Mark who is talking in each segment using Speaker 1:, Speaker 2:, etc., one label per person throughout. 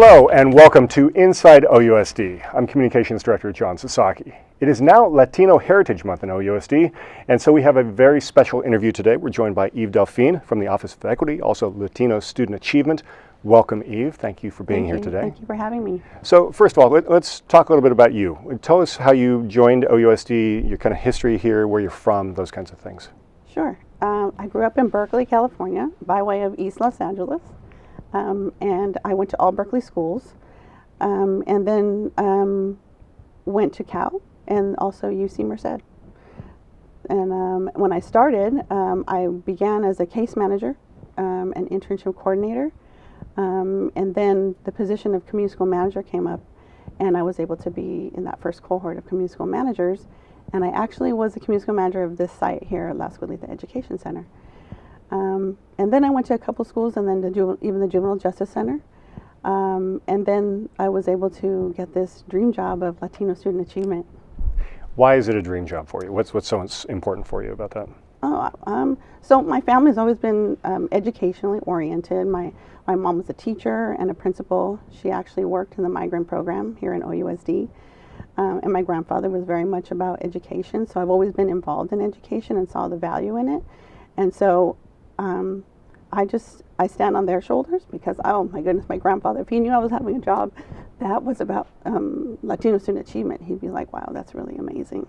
Speaker 1: Hello and welcome to Inside OUSD. I'm Communications Director John Sasaki. It is now Latino Heritage Month in OUSD, and so we have a very special interview today. We're joined by Eve Delfin from the Office of Equity, also Latino Student Achievement. Welcome, Eve. Thank you for being here today.
Speaker 2: Thank you for having me.
Speaker 1: So first of all, let's talk a little bit about you. Tell us how you joined OUSD, your kind of history here, where you're from, those kinds of things.
Speaker 2: Sure. I grew up in Berkeley, California, by way of East Los Angeles. And I went to all Berkeley schools, and then went to Cal and also UC Merced. And when I started, I began as a case manager, an internship coordinator, and then the position of community school manager came up, and I was able to be in that first cohort of community school managers, and I actually was the community school manager of this site here at La Escuelita Education Center. And then I went to a couple schools, and then even the Juvenile Justice Center. And then I was able to get this dream job of Latino Student Achievement.
Speaker 1: Why is it a dream job for you? What's so important for you about that?
Speaker 2: So my family's always been educationally oriented. My mom was a teacher and a principal. She actually worked in the migrant program here in OUSD. And my grandfather was very much about education. So I've always been involved in education and saw the value in it. And so I stand on their shoulders because, oh my goodness, my grandfather, if he knew I was having a job that was about Latino Student Achievement, he'd be like, wow, that's really amazing.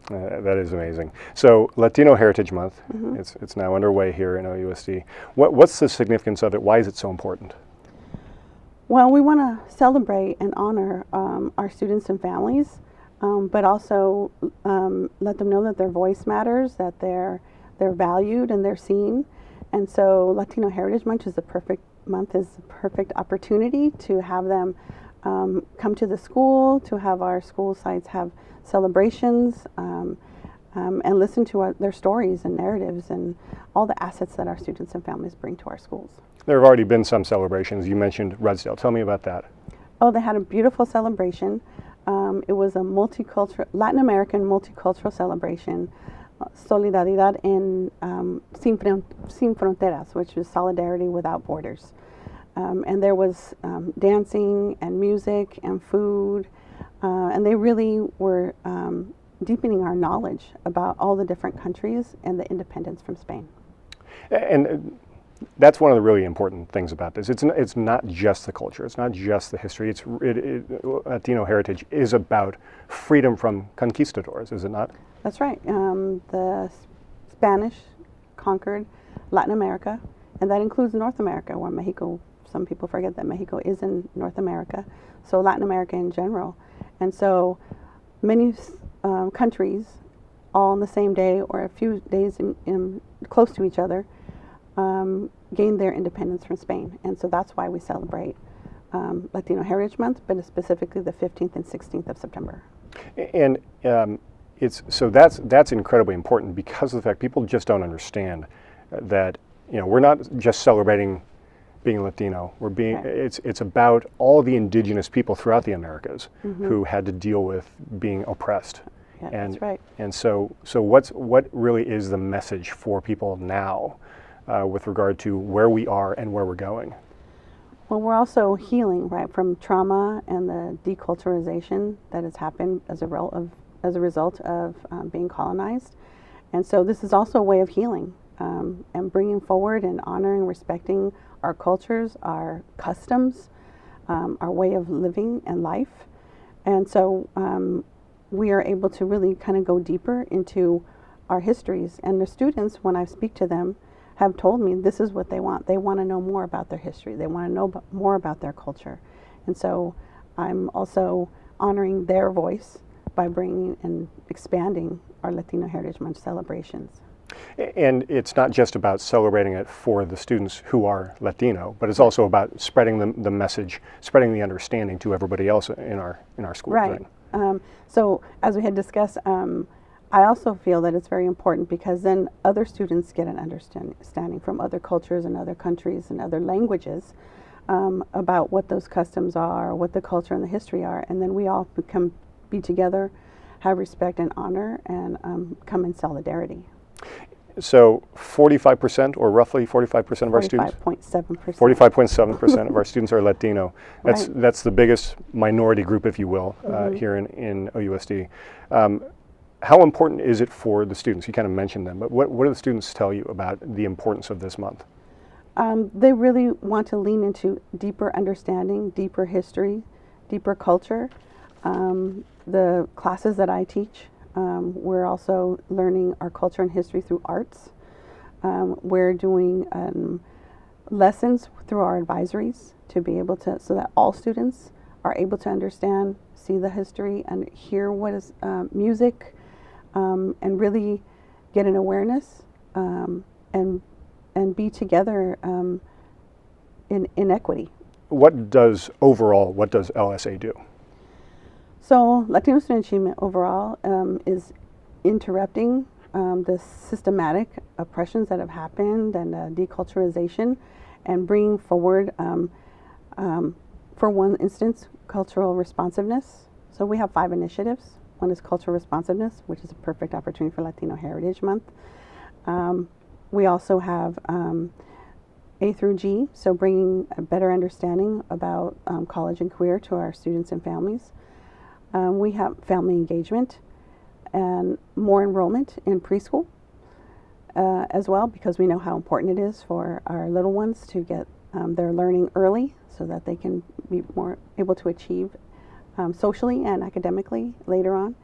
Speaker 1: That is amazing. So Latino Heritage Month, it's now underway here in OUSD. What's the significance of it? Why is it so important?
Speaker 2: Well, we want to celebrate and honor our students and families, but also let them know that their voice matters, that they're valued and they're seen. And so Latino Heritage Month is the perfect opportunity to have them come to the school, to have our school sites have celebrations, and listen to their stories and narratives and all the assets that our students and families bring to our schools.
Speaker 1: There have already been some celebrations. You mentioned Rudsdale. Tell me about that.
Speaker 2: Oh, they had a beautiful celebration. It was a Latin American multicultural celebration. Solidaridad en sin fronteras, which is solidarity without borders. And there was dancing and music and food, and they really were deepening our knowledge about all the different countries and the independence from Spain.
Speaker 1: And that's one of the really important things about this. It's not just the culture. It's not just the history. Latino heritage is about freedom from conquistadors, is it not?
Speaker 2: That's right. The Spanish conquered Latin America, and that includes North America, where Mexico, some people forget that Mexico is in North America, so Latin America in general. And so many countries, all on the same day or a few days close to each other, gained their independence from Spain. And so that's why we celebrate Latino Heritage Month, but specifically the 15th and 16th of September.
Speaker 1: And that's incredibly important because of the fact people just don't understand that we're not just celebrating being Latino. Right. It's about all the indigenous people throughout the Americas who had to deal with being oppressed.
Speaker 2: Yeah, that's right.
Speaker 1: And so what really is the message for people now with regard to where we are and where we're going?
Speaker 2: Well, we're also healing, right, from trauma and the deculturalization that has happened as a result of being colonized. And so this is also a way of healing and bringing forward and honoring, respecting our cultures, our customs, our way of living and life. And so we are able to really kind of go deeper into our histories. And the students, when I speak to them, have told me this is what they want. They want to know more about their history. They want to know more about their culture. And so I'm also honoring their voice by bringing and expanding our Latino Heritage Month celebrations.
Speaker 1: And it's not just about celebrating it for the students who are Latino, but it's also about spreading the message, spreading the understanding to everybody else in our school.
Speaker 2: Right. So as we had discussed, I also feel that it's very important because then other students get an understanding from other cultures and other countries and other languages about what those customs are, what the culture and the history are, and then we all can be together, have respect and honor, and come in solidarity.
Speaker 1: So 45%, or roughly 45% of our students?
Speaker 2: 45.7%.
Speaker 1: 45.7% of our students are Latino.
Speaker 2: Right.
Speaker 1: That's the biggest minority group, if you will, here in OUSD. How important is it for the students? You kind of mentioned them, but what do the students tell you about the importance of this month?
Speaker 2: They really want to lean into deeper understanding, deeper history, deeper culture. The classes that I teach, we're also learning our culture and history through arts. We're doing lessons through our advisories to be able to, so that all students are able to understand, see the history, and hear what is music, and really get an awareness, and be together in equity.
Speaker 1: What does LSA do?
Speaker 2: So Latino Student Achievement overall is interrupting the systematic oppressions that have happened and deculturalization, and bringing forward, for one instance, cultural responsiveness. So we have 5 initiatives. One is cultural responsiveness, which is a perfect opportunity for Latino Heritage Month. We also have A through G, so bringing a better understanding about college and career to our students and families. We have family engagement and more enrollment in preschool as well, because we know how important it is for our little ones to get their learning early so that they can be more able to achieve socially and academically later on.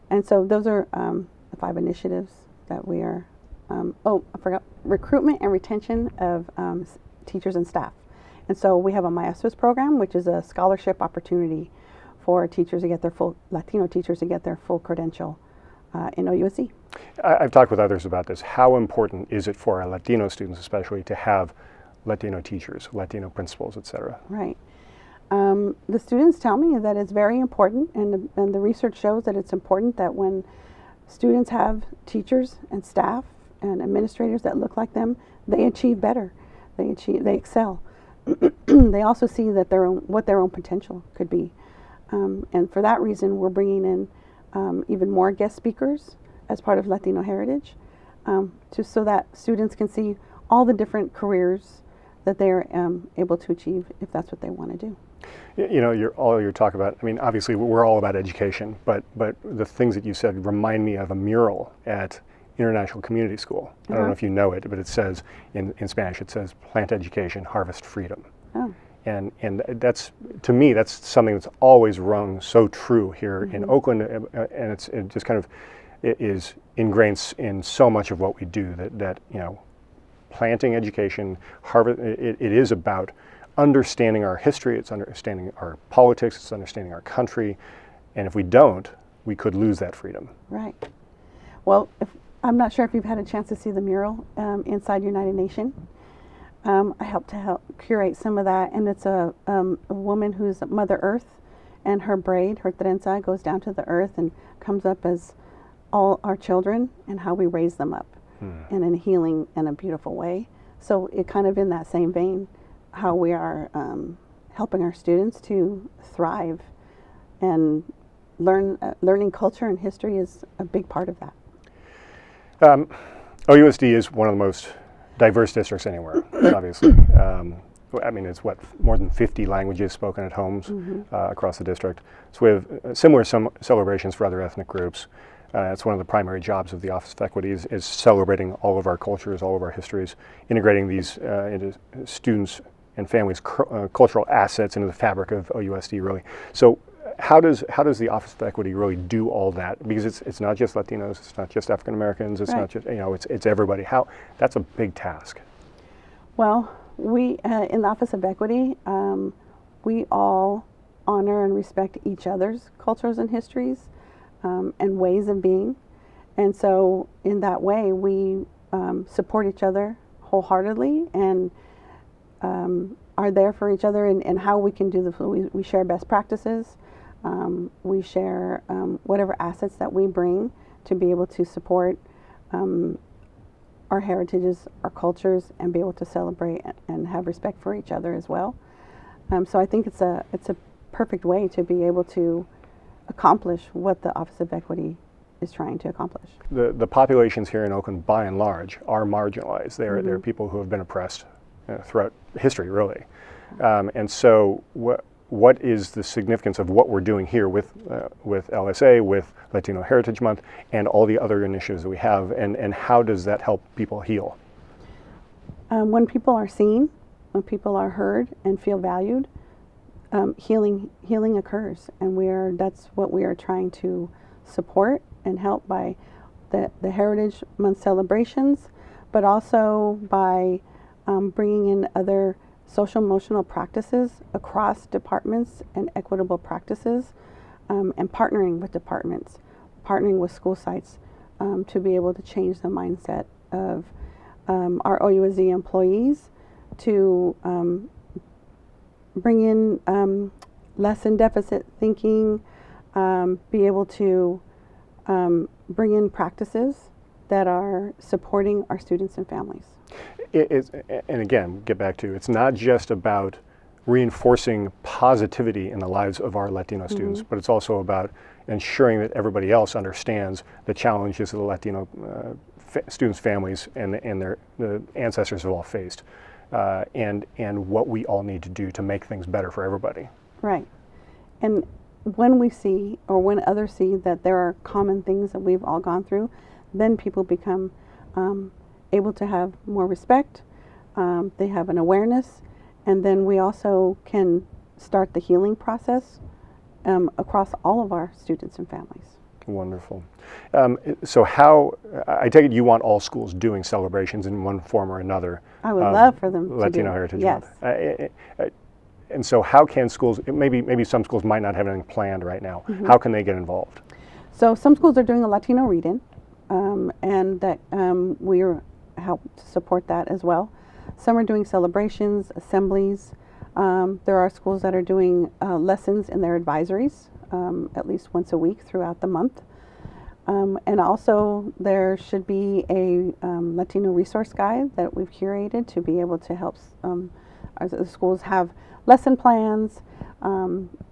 Speaker 2: And so those are the 5 initiatives that we are, I forgot, recruitment and retention of teachers and staff. And so we have a Maestros program, which is a scholarship opportunity for teachers to get their full, Latino teachers to get their full credential in OUSD.
Speaker 1: I've talked with others about this. How important is it for our Latino students especially to have Latino teachers, Latino principals, et cetera?
Speaker 2: Right. The students tell me that it's very important, and the research shows that it's important that when students have teachers and staff and administrators that look like them, they achieve better. They excel. They also see that what their own potential could be. And for that reason, we're bringing in even more guest speakers as part of Latino Heritage, so that students can see all the different careers that they're able to achieve if that's what they want to do.
Speaker 1: You know, you're talking about, I mean, obviously we're all about education, but the things that you said remind me of a mural at International Community School. I don't know if you know it, but it says, in Spanish, it says, "Plant education, harvest freedom."
Speaker 2: Oh.
Speaker 1: And that's, to me, that's something that's always rung so true here in Oakland, and it just kind of, it is ingrained in so much of what we do, that you know, planting education, it is about understanding our history, it's understanding our politics, it's understanding our country, and if we don't, we could lose that freedom.
Speaker 2: Right. Well, I'm not sure if you've had a chance to see the mural inside United Nations. I helped to curate some of that, and it's a woman who's Mother Earth, and her braid, her trenza, goes down to the earth and comes up as all our children and how we raise them up, and in healing in a beautiful way. So it kind of in that same vein, how we are helping our students to thrive, and learning culture and history is a big part of that.
Speaker 1: OUSD is one of the most diverse districts anywhere, obviously. I mean, it's more than 50 languages spoken at homes across the district. So we have similar celebrations for other ethnic groups. It's one of the primary jobs of the Office of Equity is celebrating all of our cultures, all of our histories, integrating these into students and families' cultural assets into the fabric of OUSD, really. So how does the Office of Equity really do all that? Because it's not just Latinos, it's not just African Americans, it's not just, you know, it's everybody. That's a big task.
Speaker 2: Well, we in the Office of Equity, we all honor and respect each other's cultures and histories and ways of being, and so in that way we support each other wholeheartedly and are there for each other in how we can do this. We share best practices. We share whatever assets that we bring to be able to support our heritages, our cultures, and be able to celebrate and have respect for each other as well. So I think it's a perfect way to be able to accomplish what the Office of Equity is trying to accomplish.
Speaker 1: The populations here in Oakland, by and large, are marginalized. They're people who have been oppressed throughout history, really. And so what is the significance of what we're doing here with LSA, with Latino Heritage Month, and all the other initiatives that we have, and how does that help people heal?
Speaker 2: When people are seen, when people are heard and feel valued, healing occurs, and that's what we are trying to support and help by the Heritage Month celebrations, but also by bringing in other social emotional practices across departments and equitable practices, and partnering with departments, partnering with school sites to be able to change the mindset of our OUSD employees to bring in lesson deficit thinking, be able to bring in practices that are supporting our students and families.
Speaker 1: And again, get back to, it's not just about reinforcing positivity in the lives of our Latino students, but it's also about ensuring that everybody else understands the challenges that the Latino students' families and the ancestors have all faced, and what we all need to do to make things better for everybody.
Speaker 2: Right. And when we see, or when others see that there are common things that we've all gone through, then people become able to have more respect, they have an awareness, and then we also can start the healing process across all of our students and families.
Speaker 1: Wonderful. So how, I take it you want all schools doing celebrations in one form or another.
Speaker 2: I would love for them
Speaker 1: Latino
Speaker 2: to do.
Speaker 1: Heritage
Speaker 2: Yes.
Speaker 1: Month. And so how can schools, maybe some schools might not have anything planned right now, how can they get involved?
Speaker 2: So some schools are doing a Latino read-in, and that we help to support that as well. Some are doing celebrations, assemblies. There are schools that are doing lessons in their advisories at least once a week throughout the month. And also there should be a Latino resource guide that we've curated to be able to help the schools have lesson plans,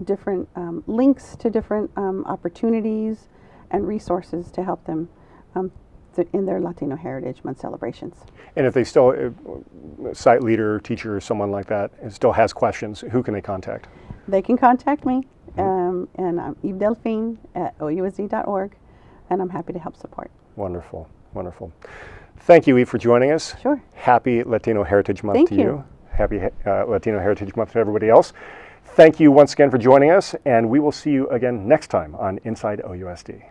Speaker 2: different links to different opportunities and resources to help them in their Latino Heritage Month celebrations.
Speaker 1: And if they still, site leader, teacher, someone like that, still has questions, who can they contact?
Speaker 2: They can contact me, and I'm Eve Delfin at OUSD.org, and I'm happy to help support.
Speaker 1: Wonderful, wonderful. Thank you, Eve, for joining us.
Speaker 2: Sure.
Speaker 1: Happy Latino Heritage Month
Speaker 2: Thank
Speaker 1: to
Speaker 2: you.
Speaker 1: you. Happy Latino Heritage Month to everybody else. Thank you once again for joining us, and we will see you again next time on Inside OUSD.